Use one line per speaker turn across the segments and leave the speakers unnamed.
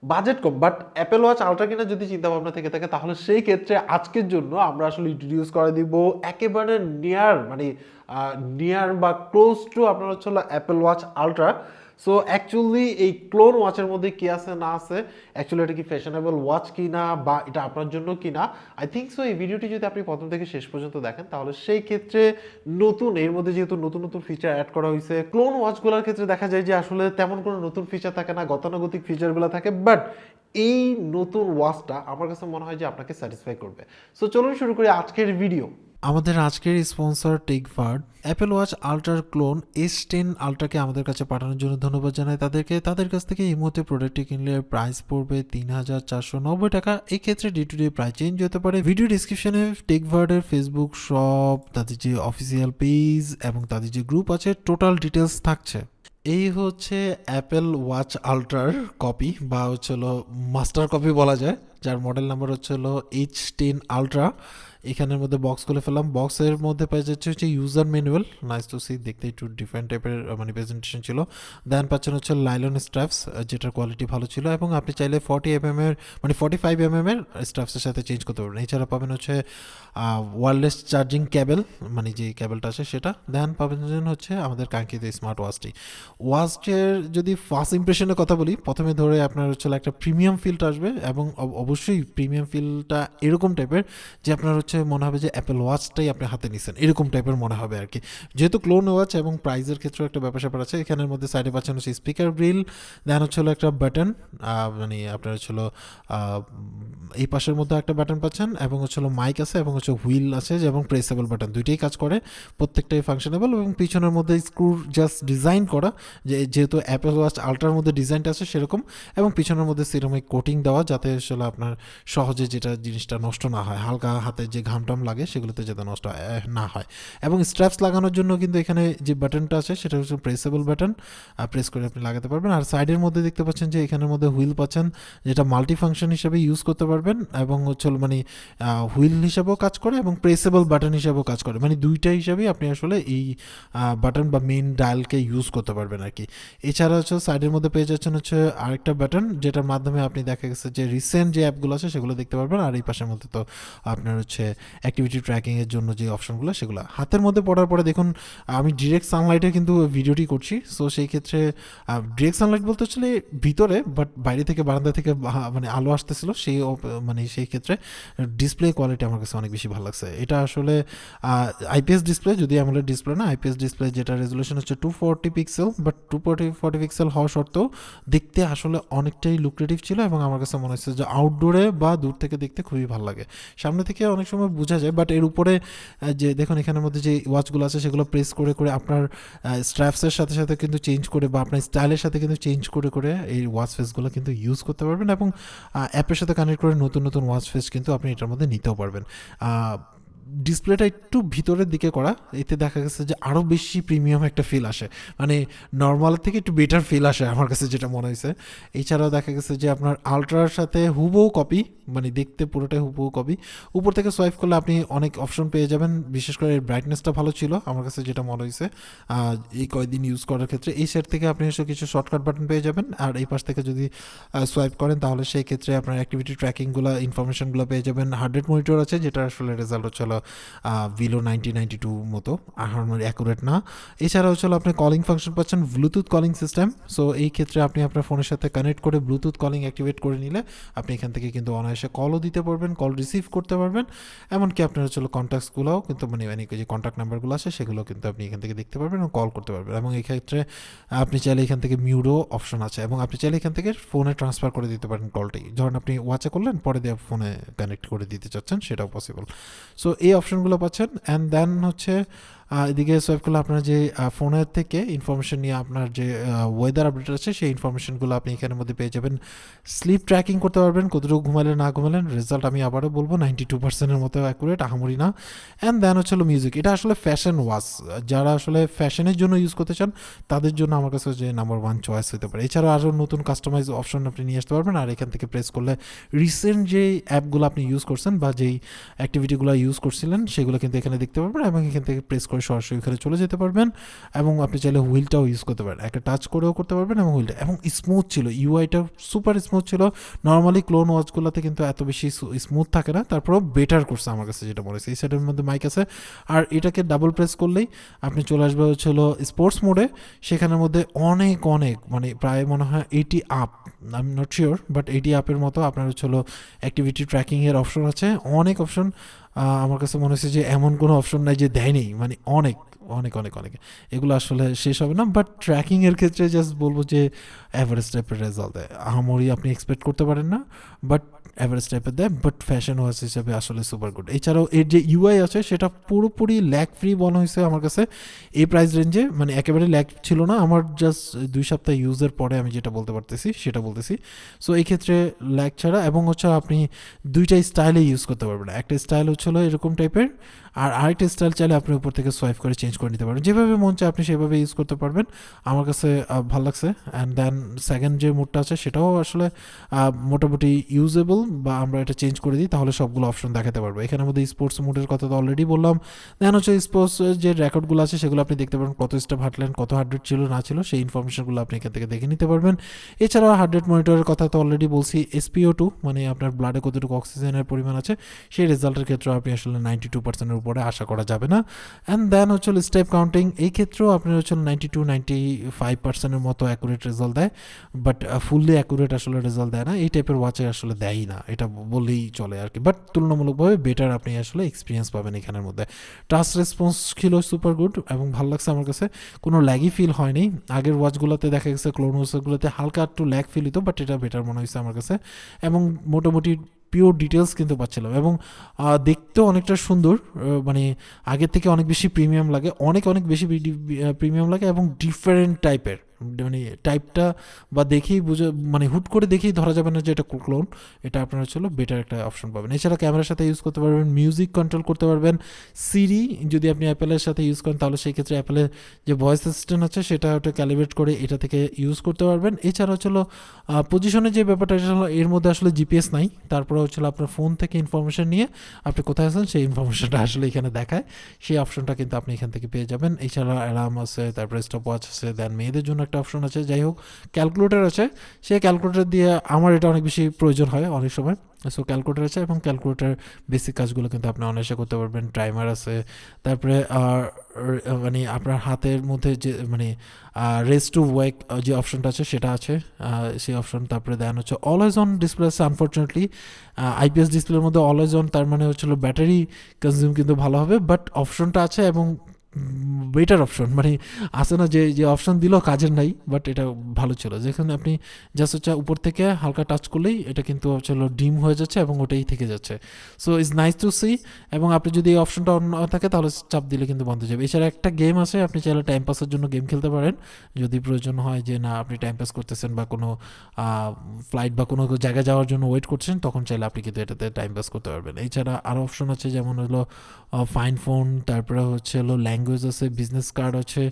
Budget com, but Apple watch ultra কেনার যদি চিন্তা ভাবনা থেকে থাকে তাহলে সেই ক্ষেত্রে আজকের জন্য আমরা আসলে ইন্ট্রোডিউস করে দিব একেবারে নিয়ার বা ক্লোজ টু আপনার হচ্ছে Apple watch ultra. So actually এই ক্লোন ওয়াচের মধ্যে কি আছে না আছে, অ্যাকচুয়ালি এটা কি ফ্যাশনেবল ওয়াচ কি না, বা এটা আপনার জন্য কি না, আই থিঙ্ক সো এই ভিডিওটি যদি আপনি প্রথম থেকে শেষ পর্যন্ত দেখেন তাহলে সেই ক্ষেত্রে নতুন এর মধ্যে যেহেতু নতুন নতুন ফিচার অ্যাড করা হয়েছে, ক্লোন ওয়াচগুলোর ক্ষেত্রে দেখা যায় যে আসলে তেমন কোনো নতুন ফিচার থাকে না, গতানুগতিক ফিচারগুলো থাকে, বাট এই নতুন ওয়াচটা আমার কাছে মনে হয় যে আপনাকে স্যাটিসফাই করবে। সো চলুন শুরু করি আজকের ভিডিও। আমাদের আজকের স্পন্সর টেকভার্ড অ্যাপেল ওয়াচ আলট্রার ক্লোন H10 আলট্রাকে আমাদের কাছে পাঠানোর জন্য ধন্যবাদ জানাই তাদেরকে। তাদের কাছ থেকে এই মুহূর্তে প্রোডাক্টটি কিনলে প্রাইস পড়বে 3,490 টাকা। এই ক্ষেত্রে day to day price change হতে পারে। ভিডিও ডিসক্রিপশনে টেকভার্ডের ফেসবুক শপ, তাদের যে অফিসিয়াল পেজ এবং তাদের যে গ্রুপ আছে, টোটাল ডিটেলস থাকছে। এই হচ্ছে অ্যাপেল ওয়াচ আলট্রার কপি বা মাস্টার কপি বলা যায়, যার মডেল নাম্বার H10 আলট্রা। এখানের মধ্যে বক্স খুলে ফেললাম। বক্সের মধ্যে পেয়ে যাচ্ছে user manual, nice to see, দেখতে একটু ডিফারেন্ট টাইপের প্রেজেন্টেশন ছিল। দেন পাচ্ছেন লাইলন স্ট্র্যাপস, যেটার কোয়ালিটি ভালো ছিল, এবং আপনি চাইলে 40 mm এর 45 mm এর স্ট্র্যাপসের সাথে চেঞ্জ করতে পারবেন। এছাড়া পাবেন ওয়্যারলেস চার্জিং কেবল, যে কেবলটা আছে সেটা। দেন পাবেন আমাদের কাঙ্ক্ষিত স্মার্ট ওয়াচের যদি ফার্স্ট ইমপ্রেশনের কথা বলি, প্রথমে ধরে আপনার একটা প্রিমিয়াম ফিলটা আসবে, এবং অবশ্যই প্রিমিয়াম ফিলটা এরকম টাইপের যে আপনার মনে হবে যে অ্যাপেল ওয়াচটাই আপনি হাতে নিছেন, এরকম টাইপের মনে হবে আর কি। যেহেতু ক্লোন ওয়াচ এবং প্রাইসের ক্ষেত্রেও একটা ব্যাপার স্যাপার আছে। এখানের মধ্যে সাইডে পাচ্ছেন স্পিকার গ্রিল, দেন একটা বাটন, আপনার এই পাশের মধ্যে একটা বাটন পাচ্ছেন, এবং মাইক আছে, এবং হুইল আছে, এবং প্রেসেবল বাটন, দুইটাই কাজ করে, প্রত্যেকটাই ফাংশনেবল। এবং পিছনের মধ্যে স্ক্রু জাস্ট ডিজাইন করা, যেহেতু অ্যাপেল ওয়াচ আলট্রার মধ্যে ডিজাইনটা আছে সেরকম, এবং পিছনের মধ্যে সিরামিক কোটিং দেওয়া, যাতে আপনার সহজে জিনিসটা নষ্ট না হয়, হালকা হাতে যে ঘামটাম লাগে সেগুলোতে যাতে নষ্ট না হয়। এবং স্ট্র্যাপস লাগানোর জন্য কিন্তু এখানে যে বাটনটা আছে সেটা প্রেসেবল বাটন, প্রেস করে আপনি লাগাতে পারবেন। আর সাইডের মধ্যে দেখতে পাচ্ছেন যে এখানের মধ্যে হুইল পাচ্ছেন, যেটা মাল্টি ফাংশন হিসেবে ইউজ করতে পারবেন, এবং হুইল হিসাবেও কাজ করে এবং প্রেসেবল বাটন হিসাবেও কাজ করে, দুইটা হিসাবেই আপনি এই বাটন বা মেইন ডায়ালকে ইউজ করতে পারবেন আর কি। এছাড়া সাইডের মধ্যে পেয়ে যাচ্ছেন আরেকটা বাটন, যেটার মাধ্যমে আপনি দেখা গেছে যে রিসেন্ট যে অ্যাপগুলো আছে সেগুলো দেখতে পারবেন। আর এই পাশের মধ্যে তো আপনার অ্যাক্টিভিটি ট্র্যাকিংয়ের জন্য যে অপশনগুলো সেগুলো হাতের মধ্যে পড়ার পরে দেখুন, আমি ডিরেক্ট সানলাইটে কিন্তু ভিডিওটি করছি। সো সেই ক্ষেত্রে ডিরেক্ট সানলাইট বলতে ভিতরে, বাট বাইরে থেকে বারান্দা থেকে আলো আসতেছিল, সেই ক্ষেত্রে ডিসপ্লে কোয়ালিটি আমার কাছে অনেক বেশি ভালো লাগছে। এটা আইপিএস ডিসপ্লে, যদি আমাদের ডিসপ্লে না, আইপিএস ডিসপ্লে, যেটা রেজুলেশন 240 পিক্সেল, বাট 240 পিক্সেল হওয়া সত্ত্বেও দেখতে অনেকটাই লুক্রেটিভ ছিল, এবং আমার কাছে মনে হচ্ছে যে আউটডোরে বা দূর থেকে দেখতে খুবই ভালো লাগে। সামনে থেকে অনেক সময় বোঝা যায়, বাট এর উপরে যে দেখুন এখানের মধ্যে যে ওয়াচগুলো আছে সেগুলো প্রেস করে করে আপনার স্ট্র্যাপসের সাথে সাথে কিন্তু চেঞ্জ করে, বা আপনার স্টাইলের সাথে কিন্তু চেঞ্জ করে করে এই ওয়াচ ফেসগুলো কিন্তু ইউজ করতে পারবেন, এবং অ্যাপের সাথে কানেক্ট করে নতুন নতুন ওয়াচ ফেস কিন্তু আপনি এটার মধ্যে নিতেও পারবেন। ডিসপ্লেটা একটু ভিতরের দিকে করা, এতে দেখা গেছে যে আরও বেশি প্রিমিয়াম একটা ফিল আসে, নর্মালের থেকে একটু বেটার ফিল আসে আমার কাছে যেটা মনে হয়েছে। এছাড়াও দেখা গেছে যে আপনার আলট্রার সাথে হুবহু কপি, দেখতে পুরোটাই হুবহু কপি। উপর থেকে সোয়াইপ করলে আপনি অনেক অপশন পেয়ে যাবেন, বিশেষ করে এর ব্রাইটনেসটা ভালো ছিল আমার কাছে যেটা মনে হয়েছে এই কয়েকদিন ইউজ করার ক্ষেত্রে। এই সাইড থেকে আপনি কিছু শর্টকাট বাটন পেয়ে যাবেন, আর এই পাশ থেকে যদি সোয়াইপ করেন তাহলে সেই ক্ষেত্রে আপনার অ্যাক্টিভিটি ট্র্যাকিংগুলো, ইনফরমেশনগুলো পেয়ে যাবেন। হার্ট রেট মনিটর আছে, যেটা রেজাল্ট ভিলো 9092 মতো, অ্যাকুরেট না। এছাড়া আপনি কলিং ফাংশন পাচ্ছেন, ব্লুটুথ কলিং সিস্টেম। সো এই ক্ষেত্রে আপনি আপনার ফোনের সাথে কানেক্ট করে ব্লুটুথ কলিং অ্যাক্টিভেট করে নিলে আপনি এখান থেকে কিন্তু অনায়াসে কলও দিতে পারবেন, কল রিসিভ করতে পারবেন, এমনকি আপনার কন্ট্যাক্টসগুলোও কিন্তু যে কন্ট্যাক্ট নাম্বারগুলো আছে সেগুলো কিন্তু আপনি এখান থেকে দেখতে পারবেন এবং কল করতে পারবেন। এবং এই ক্ষেত্রে আপনি চাইলে এখান থেকে মিউটও অপশন আছে, এবং আপনি চাইলে এখান থেকে ফোনে ট্রান্সফার করে দিতে পারেন কলটি, ধরেন আপনি ওয়াচে করলেন, পরে দিয়ে ফোনে কানেক্ট করে দিতে চাচ্ছেন, সেটাও পসিবল। সো এই অপশনগুলো পাচ্ছেন। অ্যান্ড দেন এদিকে সোয়াইপ করলে আপনার যে ফোনের থেকে ইনফরমেশন নিয়ে আপনার যে ওয়েদার আপডেট আছে সেই ইনফরমেশনগুলো আপনি এখানের মধ্যে পেয়ে যাবেন। স্লিপ ট্র্যাকিং করতে পারবেন, কতটুকু ঘুমালেন না ঘুমালেন, রেজাল্ট আমি আবারও বলবো 92%-এর মতো অ্যাকুরেট, আহামরি না। And then music. এটা ফ্যাশন ওয়াচ, যারা ফ্যাশনের জন্য ইউজ করতে চান তাদের জন্য আমার কাছে যে নাম্বার 1 চয়েস হতে পারে। এছাড়াও আরও নতুন কাস্টমাইজ অপশন আপনি নিয়ে আসতে পারবেন, আর এখান থেকে প্রেস করলে রিসেন্ট যেই অ্যাপগুলো আপনি ইউজ করছেন বা যেই অ্যাক্টিভিটিগুলো ইউজ করছিলেন সেগুলো কিন্তু এখানে দেখতে পারবেন, এবং এখান থেকে প্রেস করে
করে সরাসরি ওখানে চলে যেতে পারবেন এবং আপনি চাইলে হুইলটাও ইউজ করতে পারেন, একটা টাচ করেও করতে পারবেন এবং হুইলটা এবং স্মুথ ছিল, ইউআইটা সুপার স্মুথ ছিল। নর্মালি ক্লোন ওয়াচগুলোতে কিন্তু এত বেশি স্মুথ থাকে না, তারপরেও বেটার করছে আমার কাছে যেটা মনে হয়েছে। এই সাইডের মধ্যে মাইক আছে আর এটাকে ডাবল প্রেস করলেই আপনি চলে আসবে হচ্ছিল স্পোর্টস মোডে। সেখানের মধ্যে অনেক অনেক মানে প্রায় মনে হয় 80 up, I am not sure, but 80 আপের মতো আপনার হচ্ছিল অ্যাক্টিভিটি ট্র্যাকিংয়ের অপশন আছে, অনেক অপশন। আমার কাছে মনে হচ্ছে যে এমন কোনো অপশন নাই যে দেয়নি, মানে অনেক অনেক অনেক অনেক, এগুলো আসলে শেষ হবে না। বাট ট্র্যাকিংয়ের ক্ষেত্রে জাস্ট বলবো যে অ্যাভারেজ টাইপের রেজাল্ট দেয়, আহামরি আপনি এক্সপেক্ট করতে পারেন না, বাট অ্যাভারেজ টাইপের দেয়, বাট ফ্যাশন ওয়াচ হিসাবে আসলে সুপার গুড। এছাড়াও এর যে ইউআই আছে সেটা পুরোপুরি ল্যাগ ফ্রি বলা হয়েছে আমার কাছে এই প্রাইস রেঞ্জে, মানে একেবারে ল্যাগ ছিল না। আমার জাস্ট 2 সপ্তাহ ইউজের পরে আমি যেটা বলতে পারতেছি সেটা বলতেছি। সো এই ক্ষেত্রে ল্যাগ ছাড়া, এবং হচ্ছে আপনি দুইটা স্টাইলে ইউজ করতে পারবেন, একটা স্টাইল হচ্ছিল এরকম টাইপের, আর আরেকটা স্টাইল চাইলে আপনি উপর থেকে সোয়াইপ করে চেঞ্জ করে নিতে পারবেন, যেভাবে মন চায় আপনি সেভাবে ইউজ করতে পারবেন। আমার কাছে ভালো লাগছে। অ্যান্ড দেন সেকেন্ড যে মোডটা আছে সেটাও আসলে মোটামুটি ইউজেবল, বা আমরা এটা চেঞ্জ করে দিই তাহলে সবগুলো অপশন দেখাতে পারবো। এখানের মধ্যে স্পোর্টস মোডের কথা তো অলরেডি বললাম। দেন হচ্ছে স্পোর্টস যে রেকর্ডগুলো আছে সেগুলো আপনি দেখতে পারবেন, কত স্টেপ হাঁটলেন, কত হার্ট রেট ছিল না ছিল, সেই ইনফরমেশনগুলো আপনি এখান থেকে দেখে নিতে পারবেন। এছাড়াও হার্ট রেট মনিটরের কথা তো অলরেডি বলছি, SpO2 মানে আপনার ব্লাডে কতটুকু অক্সিজেনের পরিমাণ আছে সেই রেজাল্টের ক্ষেত্রে আপনি আসলে 92%-এর উপরে আশা করা যাবে না। অ্যান্ড দেন হচ্ছে স্টেপ কাউন্টিং, এই ক্ষেত্রেও আপনার হচ্ছে 92-95%-এর মতো অ্যাকুরেট রেজাল্ট দেয়, বাট ফুললি অ্যাকুরেট আসলে রেজাল্ট দেয় না, এই টাইপের ওয়াচে আসলে দেয়ই না, এটা বললেই চলে আর কি। বাট তুলনামূলকভাবে বেটার আপনি আসলে এক্সপিরিয়েন্স পাবেন এখানের মধ্যে। টাচ রেসপন্স ছিল সুপার গুড এবং ভালো লাগছে আমার কাছে, কোনো ল্যাগই ফিল হয়নি। আগের ওয়াচগুলোতে দেখা গেছে ক্লোন ওয়াচগুলোতে হালকা একটু ল্যাগ ফিল হতো, বাট এটা বেটার মনে হয়েছে আমার কাছে, এবং মোটামুটি পিওর ডিটেলস কিন্তু পাচ্ছিলাম, এবং দেখতেও অনেকটা সুন্দর, মানে আগের থেকে অনেক বেশি প্রিমিয়াম লাগে, অনেক অনেক বেশি প্রিমিয়াম লাগে, এবং ডিফারেন্ট টাইপের, মানে টাইপটা বা দেখেই বুঝে, মানে হুট করে দেখেই ধরা যাবে না যে এটা ক্লোন, এটা আপনার হচ্ছিল বেটার একটা অপশন পাবেন। এছাড়া ক্যামেরার সাথে ইউজ করতে পারবেন, মিউজিক কন্ট্রোল করতে পারবেন, সিরি যদি আপনি অ্যাপেলের সাথে ইউজ করেন তাহলে সেই ক্ষেত্রে অ্যাপেলের যে ভয়েস অ্যাসিস্ট্যান্ট আছে সেটা ওটা ক্যালিব্রেট করে এটা থেকে ইউজ করতে পারবেন। এছাড়া হচ্ছিল পজিশনের যে ব্যাপারটা, এর মধ্যে আসলে জিপিএস নাই, তারপরে হচ্ছিল আপনার ফোন থেকে ইনফরমেশন নিয়ে আপনি কোথায় আছেন সেই ইনফরমেশনটা আসলে এখানে দেখায়, সেই অপশনটা কিন্তু আপনি এখান থেকে পেয়ে যাবেন। এছাড়া অ্যালার্ম আছে, তারপরে স্টপ ওয়াচ আছে, দেন মেয়েদের জন্য একটা অপশন আছে, যাই হোক ক্যালকুলেটর আছে, সেই ক্যালকুলেটর দিয়ে আমার এটা অনেক বেশি প্রয়োজন হয় অনেক সময়। সো ক্যালকুলেটর আছে, এবং ক্যালকুলেটর বেসিক কাজগুলো কিন্তু আপনি অনায়াসে করতে পারবেন। টাইমার আছে, তারপরে মানে আপনার হাতের মধ্যে যে মানে রেস্ট টু ওয়েক যে অপশনটা আছে সেটা আছে, সেই অপশন। তারপরে দেন হচ্ছে অলওয়েজ অন ডিসপ্লে আছে, আনফর্চুনেটলি আইপিএস ডিসপ্লের মধ্যে অলওয়েজ অন, তার মানে হচ্ছিল ব্যাটারি কনজিউম কিন্তু ভালো হবে, বাট অপশনটা আছে এবং বেটার অপশন, মানে আছে না যে যে অপশন দিল কাজের নাই, বাট এটা ভালো ছিল, যেখানে আপনি জাস্ট হচ্ছে উপর থেকে হালকা টাচ করলেই এটা কিন্তু হচ্ছে ডিম হয়ে যাচ্ছে এবং ওটাই থেকে যাচ্ছে। So is nice to see, এবং আপনি যদি এই অপশনটা অন থাকে তাহলে চাপ দিলে কিন্তু বন্ধ হয়ে যাবে। এছাড়া একটা গেম আছে, আপনি চাইলে টাইম পাসের জন্য গেম খেলতে পারেন, যদি প্রয়োজন হয় যে না আপনি টাইম পাস করতেছেন বা কোনো ফ্লাইট বা কোনো জায়গায় যাওয়ার জন্য ওয়েট করছেন, তখন চাইলে আপনি কিন্তু এটাতে টাইম পাস করতে পারবেন। এছাড়া আরও অপশন আছে, যেমন হলো ফাইন ফোন, তারপরে হচ্ছে হলো ল্যাঙ্গুয়েজ আছে, বিজনেস কার্ড আছে,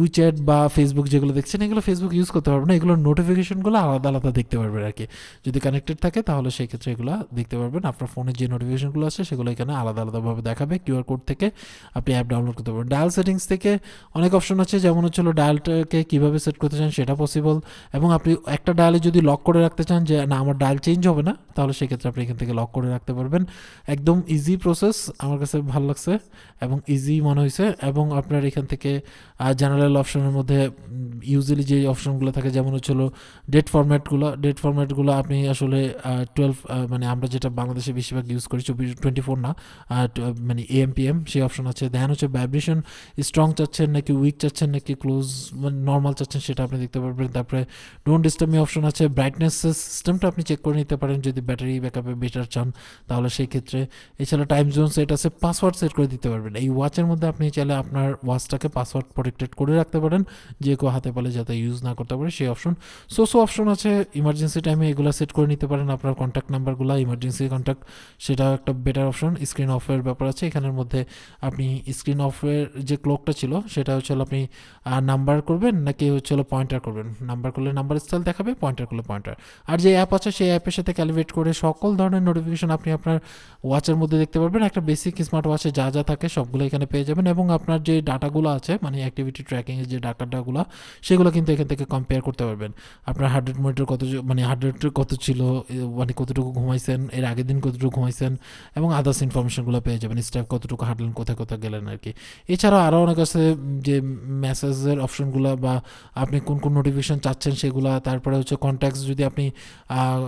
উইচ্যাট বা ফেসবুক যেগুলো দেখছেন এগুলো ফেসবুক ইউজ করতে পারবেন না, এগুলোর নোটিফিকেশনগুলো আলাদা আলাদা দেখতে পারবেন আর কি, যদি কানেক্টেড থাকে তাহলে সেই ক্ষেত্রে এগুলো দেখতে পারবেন। আপনার ফোনে যে নোটিফিকেশনগুলো আছে সেগুলো এখানে আলাদা আলাদাভাবে দেখাবে, কিউআর কোড থেকে আপনি অ্যাপ ডাউনলোড করতে পারবেন। ডায়াল সেটিংস থেকে অনেক অপশন আছে, যেমন হচ্ছে হলো ডায়ালটাকে কীভাবে সেট করতে চান সেটা পসিবল, এবং আপনি একটা ডায়ালে যদি লক করে রাখতে চান যে না আমার ডায়াল চেঞ্জ হবে না, তাহলে সেক্ষেত্রে আপনি এখান থেকে লক করে রাখতে পারবেন। একদম ইজি প্রসেস, আমার কাছে ভালো লাগছে এবং ইজি মনে হয়েছে। এবং আপনার এখান থেকে জেনারেল অপশনের মধ্যে ইউজুয়ালি যে অপশনগুলো থাকে, যেমন হচ্ছে হলো ডেট ফরম্যাটগুলো আপনি আসলে 12 মানে আমরা যেটা বাংলাদেশে বেশিরভাগ ইউজ করি 24 না, মানে AM PM সেই অপশন আছে। দেন হচ্ছে ভাইব্রেশন স্ট্রং চাচ্ছেন নাকি উইক চাচ্ছেন নাকি ক্লোজ মানে নর্মাল চাচ্ছেন সেটা আপনি দেখতে পারবেন। তারপরে ডোন্ট ডিস্টার্ব মি অপশন আছে, ব্রাইটনেস সিস্টেমটা আপনি চেক করে নিতে পারেন যদি ব্যাটারি ব্যাকআপে বেটার চান তাহলে সেই ক্ষেত্রে। এছাড়া টাইম জোন সেট আছে, পাসওয়ার্ড সেট করে দিতে পারবেন। এই ওয়াচের মধ্যে আপনি চাইলে আপনার ওয়াচটাকে পাসওয়ার্ড প্রোটেক্টেড করে রাখতে পারেন, যে কেউ হাতে পালে যাতে ইউজ না করতে পারে সেই অপশন। সো অপশন আছে, ইমার্জেন্সি টাইমে এগুলো সেট করে নিতে পারেন, আপনার কন্ট্যাক্ট নাম্বারগুলো ইমার্জেন্সি কন্ট্যাক্ট, সেটা একটা বেটার অপশন। স্ক্রিন অফের ব্যাপার আছে এখানের মধ্যে, আপনি স্ক্রিন অফের যে ক্লকটা ছিল সেটা হচ্ছে আপনি নাম্বার করবেন নাকি হচ্ছে পয়েন্টার করবেন, নাম্বার করলে নাম্বার স্টাইল দেখাবে, পয়েন্টার করলে পয়েন্টার। আর যে অ্যাপ আছে সেই অ্যাপের সাথে ক্যালিব্রেট করে সকল ধরনের নোটিফিকেশন আপনি আপনার ওয়াচের মধ্যে দেখতে পারবেন। একটা বেসিক স্মার্ট ওয়াচে যা যা থাকে সবগুলো এখানে পেয়ে যাবেন, এবং আপনার যে ডাটাগুলো আছে মানে অ্যাক্টিভিটি ট্র্যাকিংয়ের যে ডাটাগুলো সেগুলো কিন্তু এখান থেকে কম্পেয়ার করতে পারবেন। আপনার হার্ট রেট মনিটর কত, মানে হার্ট রেট কত ছিল, মানে কতটুকু ঘুমাইছেন, এর আগের দিন কতটুকু ঘুমাইছেন, এবং আদার্স ইনফরমেশনগুলো পেয়ে যাবেন, স্টেপ কতটুকু হাঁটলেন, কোথায় কোথায় গেলেন আর কি। এছাড়াও আরও অনেক আছে যে মেসেজের অপশনগুলো বা আপনি কোন কোন নোটিফিকেশন চাচ্ছেন সেগুলো, তারপরে হচ্ছে কন্ট্যাক্টস যদি আপনি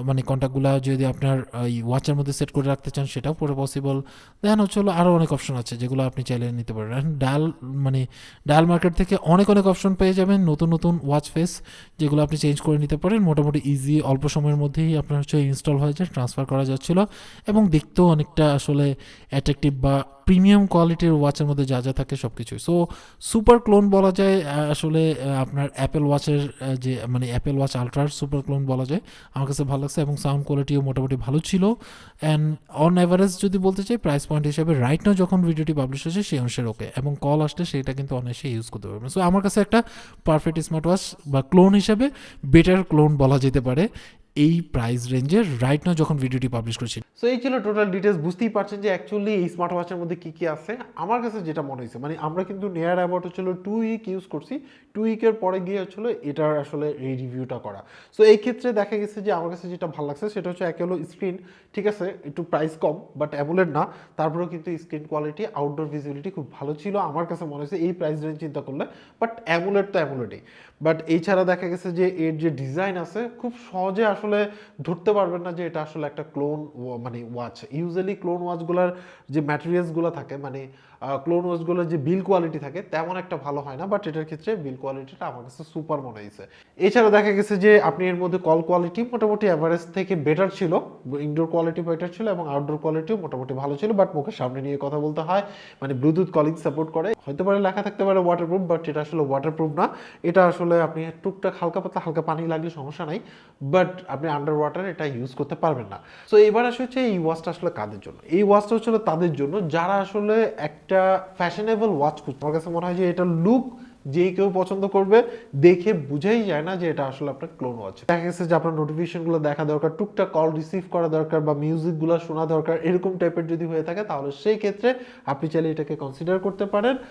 মানে কন্ট্যাক্টগুলো যদি আপনার এই ওয়াচের মধ্যে সেট করে রাখতে চান সেটাও পুরো পসিবল। দেন হচ্ছে হলো আরও অনেক অপশন আছে যেগুলো আপনি চাইলে নিতে পারেন। ডায়াল মার্কেট থেকে অনেক অনেক অপশন পেয়ে যাবেন, নতুন নতুন ওয়াচ ফেস যেগুলো আপনি চেঞ্জ করে নিতে পারেন। মোটামুটি ইজি, অল্প সময়ের মধ্যেই আপনার হচ্ছে ইনস্টল হয়ে যায়, ট্রান্সফার করা যাচ্ছিলো, এবং দেখতেও অনেকটা আসলে অ্যাট্রাকটিভ বা প্রিমিয়াম কোয়ালিটির ওয়াচের মধ্যে যা যা থাকে সব কিছুই। সো সুপার ক্লোন বলা যায় আসলে আপনার অ্যাপেল ওয়াচের যে মানে অ্যাপেল ওয়াচ আলট্রার সুপার ক্লোন বলা যায়। আমার কাছে ভালো লাগছে, এবং সাউন্ড কোয়ালিটিও মোটামুটি ভালো ছিল। অ্যান্ড অন অ্যাভারেজ যদি বলতে চাই প্রাইস পয়েন্ট হিসেবে রাইট নাও যখন ভিডিওটি পাবলিশ হয়েছে সেই অনুসারে ওকে, এবং কল আসলে সেটা কিন্তু অনায়াসে ইউজ করতে পারবেন। সো আমার কাছে একটা পারফেক্ট স্মার্ট ওয়াচ বা ক্লোন হিসেবে বেটার ক্লোন বলা যেতে পারে এই প্রাইস রেঞ্জের রাইট নাও যখন ভিডিওটি পাবলিশ করেছি।
সো এই ছিল টোটাল ডিটেলস। বুঝতেই পারছেন যে অ্যাকচুয়ালি এই স্মার্ট ওয়াচের মধ্যে কি কি আছে। আমার কাছে যেটা মনে হয়েছে, মানে আমরা কিন্তু নিয়ার অ্যাবাউট হচ্ছিল 2 উইক ইউজ করছি, 2 উইকের পরে গিয়ে হচ্ছিল এটার আসলে এই রিভিউটা করা। সো এই ক্ষেত্রে দেখা গেছে যে আমার কাছে যেটা ভালো লাগছে সেটা হচ্ছে একে হলো স্ক্রিন, ঠিক আছে একটু প্রাইস কম বাট অ্যামোলেড না, তারপরেও কিন্তু স্ক্রিন কোয়ালিটি, আউটডোর ভিজিবিলিটি খুব ভালো ছিল আমার কাছে মনে হয়েছে এই প্রাইস রেঞ্জ চিন্তা করলে। বাট অ্যামোলেড তো অ্যামোলেডই, বাট এছাড়া দেখা গেছে যে এর যে ডিজাইন আছে খুব সহজে আসলে ধরতে পারবেন না যে এটা আসলে একটা ক্লোন মানে ওয়াচ। ইউজুয়ালি ক্লোন ওয়াচগুলোর যে ম্যাটেরিয়ালসগুলো থাকে, মানে ক্লোন ওয়াচগুলোর যে বিল কোয়ালিটি থাকে তেমন একটা ভালো হয় না, বাট এটার ক্ষেত্রে বিল কোয়ালিটিটা আমার কাছে সুপার মনে হয়েছে। এছাড়া দেখা গেছে যে আপনি এর মধ্যে কল কোয়ালিটি মোটামুটি অ্যাভারেজ থেকে বেটার ছিল, ইনডোর কোয়ালিটি বেটার ছিল, এবং আউটডোর কোয়ালিটিও মোটামুটি ভালো ছিল। বাট মুখের সামনে নিয়ে কথা বলতে হয়, মানে ব্লুটুথ কলিং সাপোর্ট করে, হতে পারে লেখা থাকতে পারে ওয়াটারপ্রুফ, বাট এটা আসলে ওয়াটারপ্রুফ না। এটা আসলে আপনি টুকটাক হালকা পাতলা হালকা পানি লাগলে সমস্যা নাই, বাট আপনি আন্ডার ওয়াটার এটা ইউজ করতে পারবেন না। সো এবার আসলে হচ্ছে এই ওয়াচটা আসলে কাদের জন্য? এই ওয়াচটা হচ্ছে তাদের জন্য যারা আসলে একটা ফ্যাশনেবল ওয়াচ খুঁজছে। আমার কাছে মনে হয় যে এটা লুক যে কেউ পছন্দ করবে, দেখে বুঝাই যায় না যে এটা আসলে আপনার ক্লোন ওয়াচ। দেখা গেছে যে আপনার নোটিফিকেশনগুলো দেখা দরকার, টুকটাক কল রিসিভ করা দরকার, বা মিউজিকগুলো শোনা দরকার, এরকম টাইপের যদি হয়ে থাকে তাহলে সেই ক্ষেত্রে আপনি চাইলে এটাকে কনসিডার করতে পারেন।